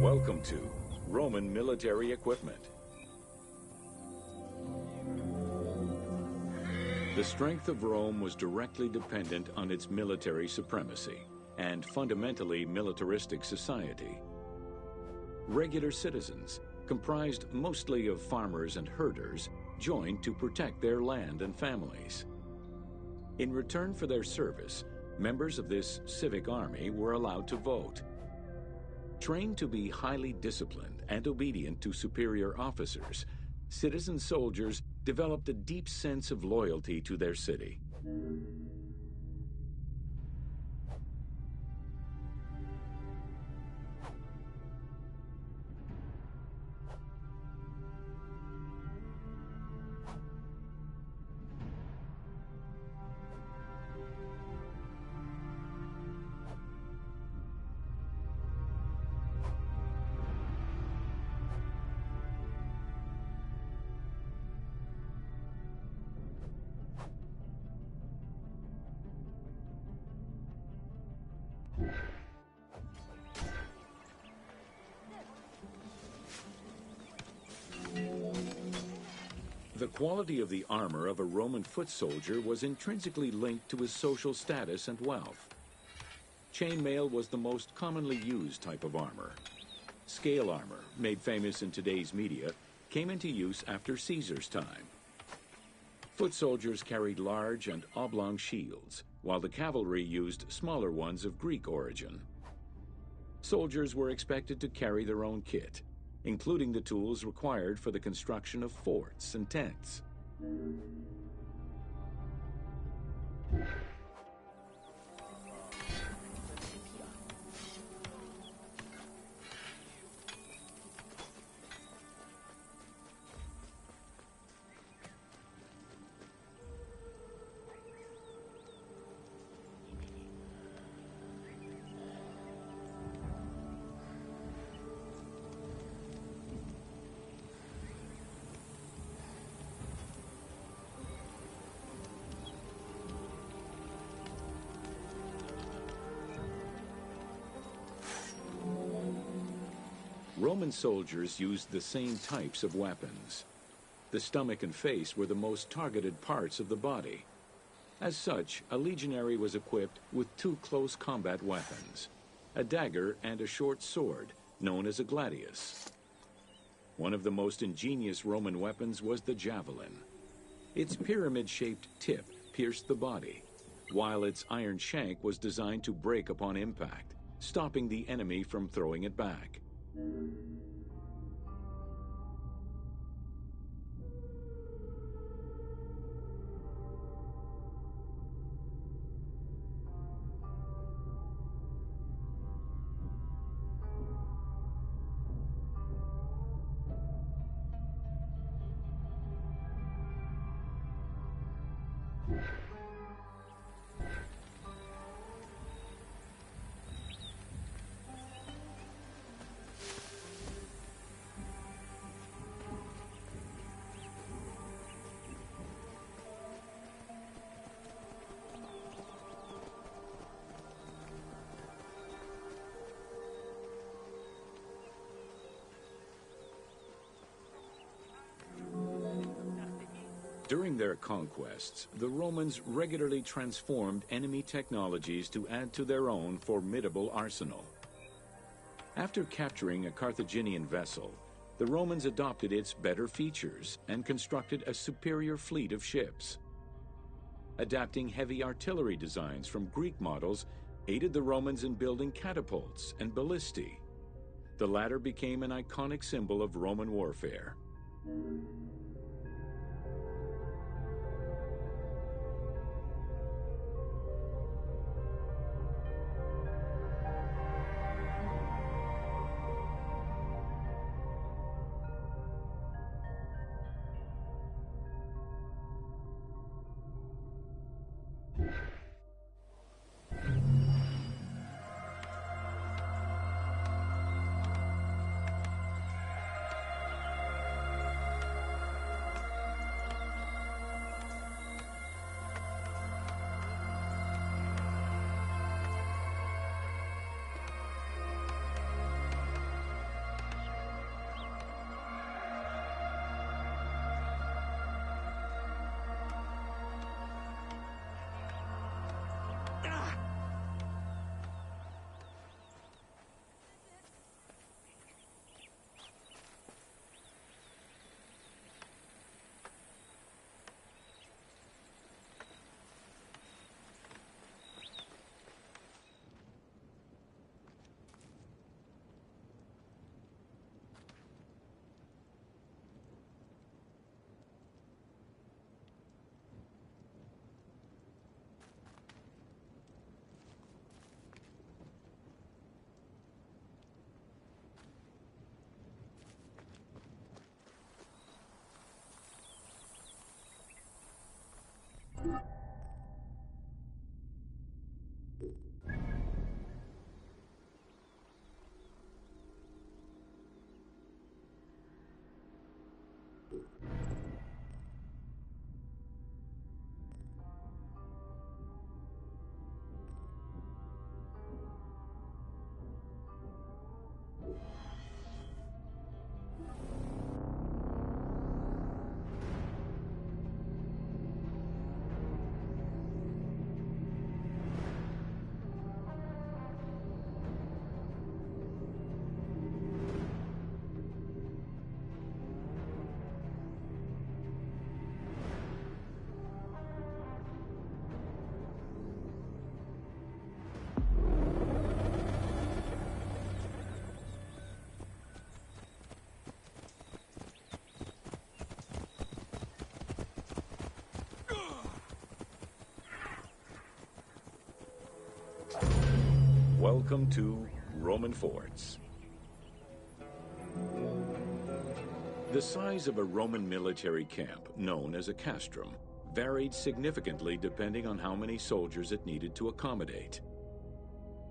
Welcome to Roman military equipment. The strength of Rome was directly dependent on its military supremacy and fundamentally militaristic society. Regular citizens, comprised mostly of farmers and herders, joined to protect their land and families. In return for their service, members of this civic army were allowed to vote. Trained to be highly disciplined and obedient to superior officers, citizen soldiers developed a deep sense of loyalty to their city. The quality of the armor of a Roman foot soldier was intrinsically linked to his social status and wealth. Chainmail was the most commonly used type of armor. Scale armor, made famous in today's media, came into use after Caesar's time. Foot soldiers carried large and oblong shields, while the cavalry used smaller ones of Greek origin. Soldiers were expected to carry their own kit, including the tools required for the construction of forts and tents. Roman soldiers used the same types of weapons. The stomach and face were the most targeted parts of the body. As such, a legionary was equipped with two close combat weapons, a dagger and a short sword, known as a gladius. One of the most ingenious Roman weapons was the javelin. Its pyramid-shaped tip pierced the body, while its iron shank was designed to break upon impact, stopping the enemy from throwing it back. During their conquests, the Romans regularly transformed enemy technologies to add to their own formidable arsenal. After capturing a Carthaginian vessel, the Romans adopted its better features and constructed a superior fleet of ships. Adapting heavy artillery designs from Greek models aided the Romans in building catapults and ballistae. The latter became an iconic symbol of Roman warfare. Welcome to Roman forts. The size of a Roman military camp, known as a castrum, varied significantly depending on how many soldiers it needed to accommodate.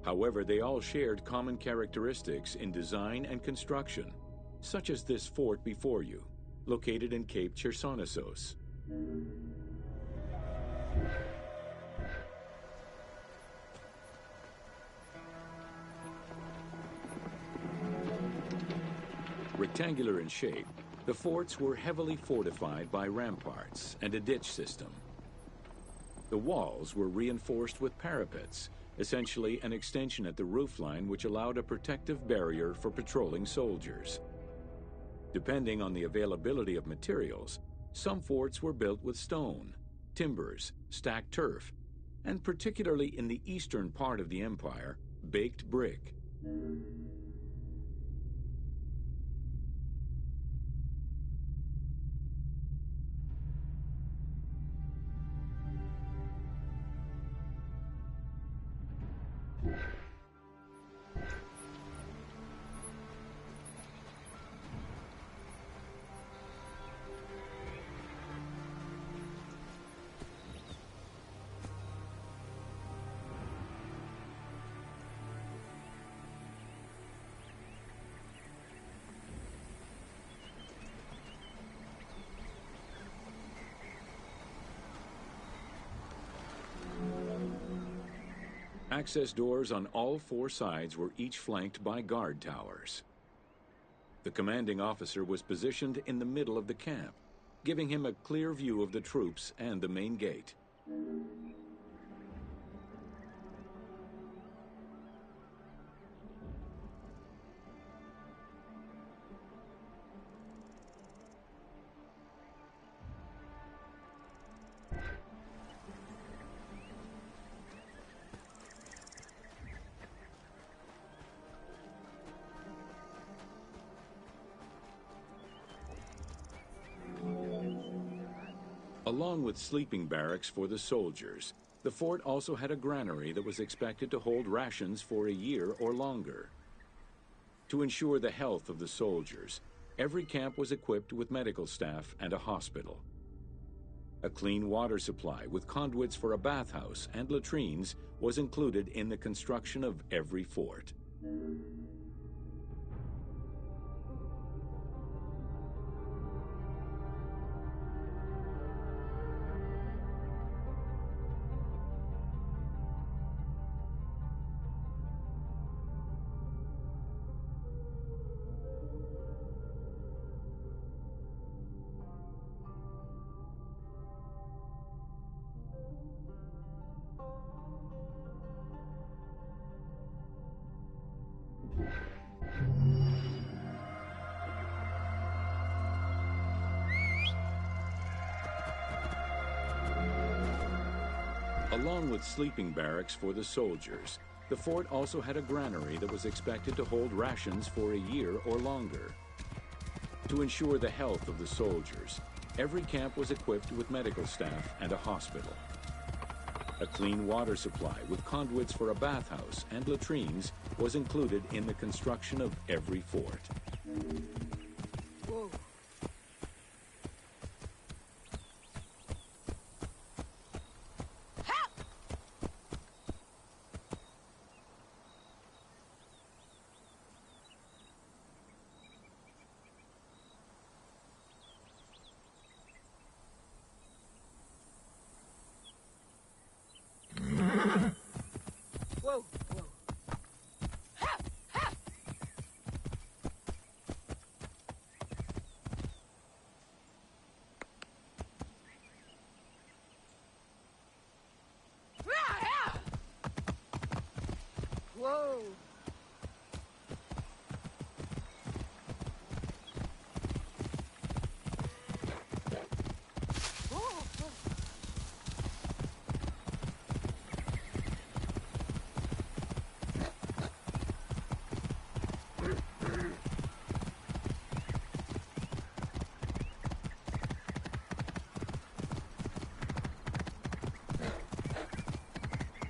However, they all shared common characteristics in design and construction, such as this fort before you, located in Cape Chersonesos. Rectangular in shape, the forts were heavily fortified by ramparts and a ditch system. The walls were reinforced with parapets, essentially an extension at the roofline which allowed a protective barrier for patrolling soldiers. Depending on the availability of materials, some forts were built with stone, timbers, stacked turf, and particularly in the eastern part of the empire, baked brick. Access doors on all four sides were each flanked by guard towers. The commanding officer was positioned in the middle of the camp, giving him a clear view of the troops and the main gate. Along with sleeping barracks for the soldiers, the fort also had a granary that was expected to hold rations for a year or longer. To ensure the health of the soldiers, every camp was equipped with medical staff and a hospital. A clean water supply with conduits for a bathhouse and latrines was included in the construction of every fort. Along with sleeping barracks for the soldiers, the fort also had a granary that was expected to hold rations for a year or longer. To ensure the health of the soldiers, every camp was equipped with medical staff and a hospital. A clean water supply with conduits for a bathhouse and latrines was included in the construction of every fort. Whoa.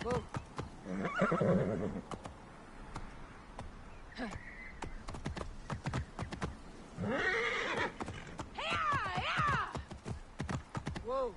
Whoa. Whoa.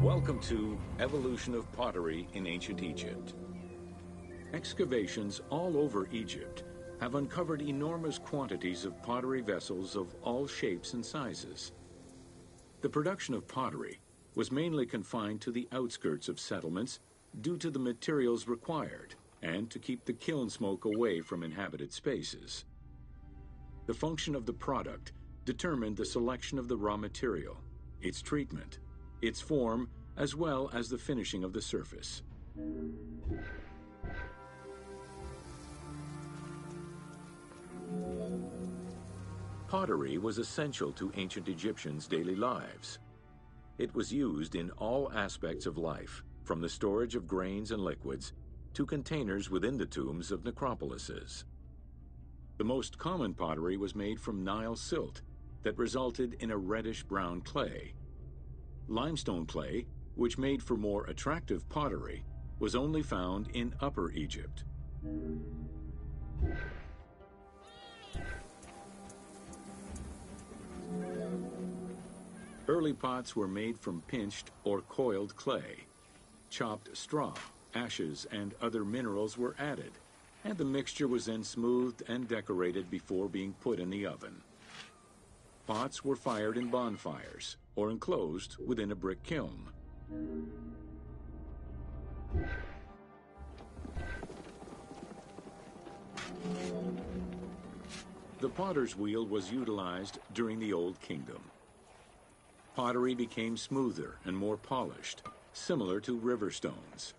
Welcome to Evolution of Pottery in Ancient Egypt. Excavations all over Egypt have uncovered enormous quantities of pottery vessels of all shapes and sizes. The production of pottery was mainly confined to the outskirts of settlements due to the materials required and to keep the kiln smoke away from inhabited spaces. The function of the product determined the selection of the raw material, its treatment, its form, as well as the finishing of the surface. Pottery was essential to ancient Egyptians' daily lives. It was used in all aspects of life, from the storage of grains and liquids to containers within the tombs of necropolises. The most common pottery was made from Nile silt that resulted in a reddish-brown clay. Limestone clay, which made for more attractive pottery, was only found in Upper Egypt. Early pots were made from pinched or coiled clay. Chopped straw, ashes, and other minerals were added, and the mixture was then smoothed and decorated before being put in the oven. Pots were fired in bonfires or enclosed within a brick kiln. The potter's wheel was utilized during the Old Kingdom. Pottery became smoother and more polished, similar to river stones.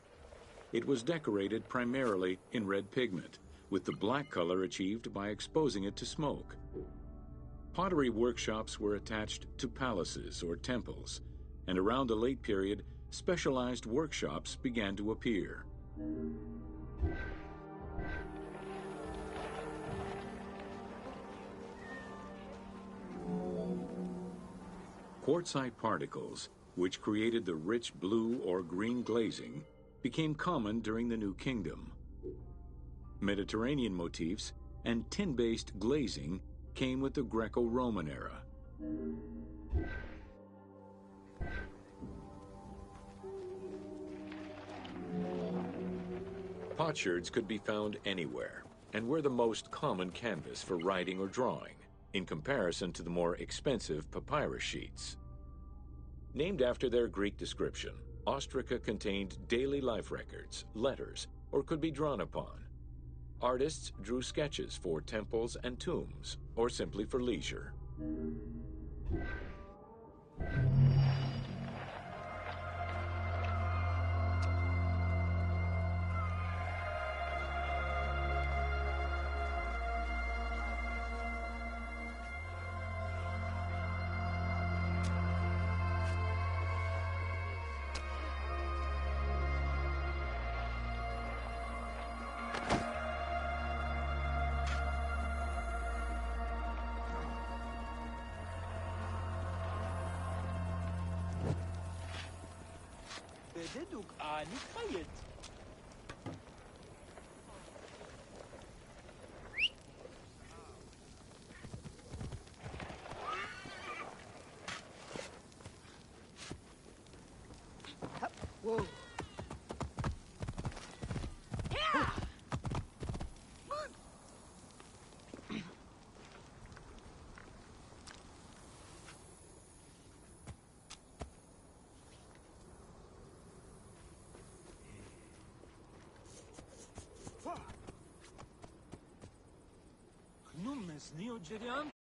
It was decorated primarily in red pigment, with the black color achieved by exposing it to smoke. Pottery workshops were attached to palaces or temples, and around the late period, specialized workshops began to appear. Quartzite particles, which created the rich blue or green glazing, became common during the New Kingdom. Mediterranean motifs and tin-based glazing came with the Greco-Roman era. Potsherds could be found anywhere and were the most common canvas for writing or drawing, in comparison to the more expensive papyrus sheets. Named after their Greek description, ostraca contained daily life records, letters, or could be drawn upon. Artists drew sketches for temples and tombs, or simply for leisure. Deduk ani kayıt. Whoa. Nu mes nio geriam?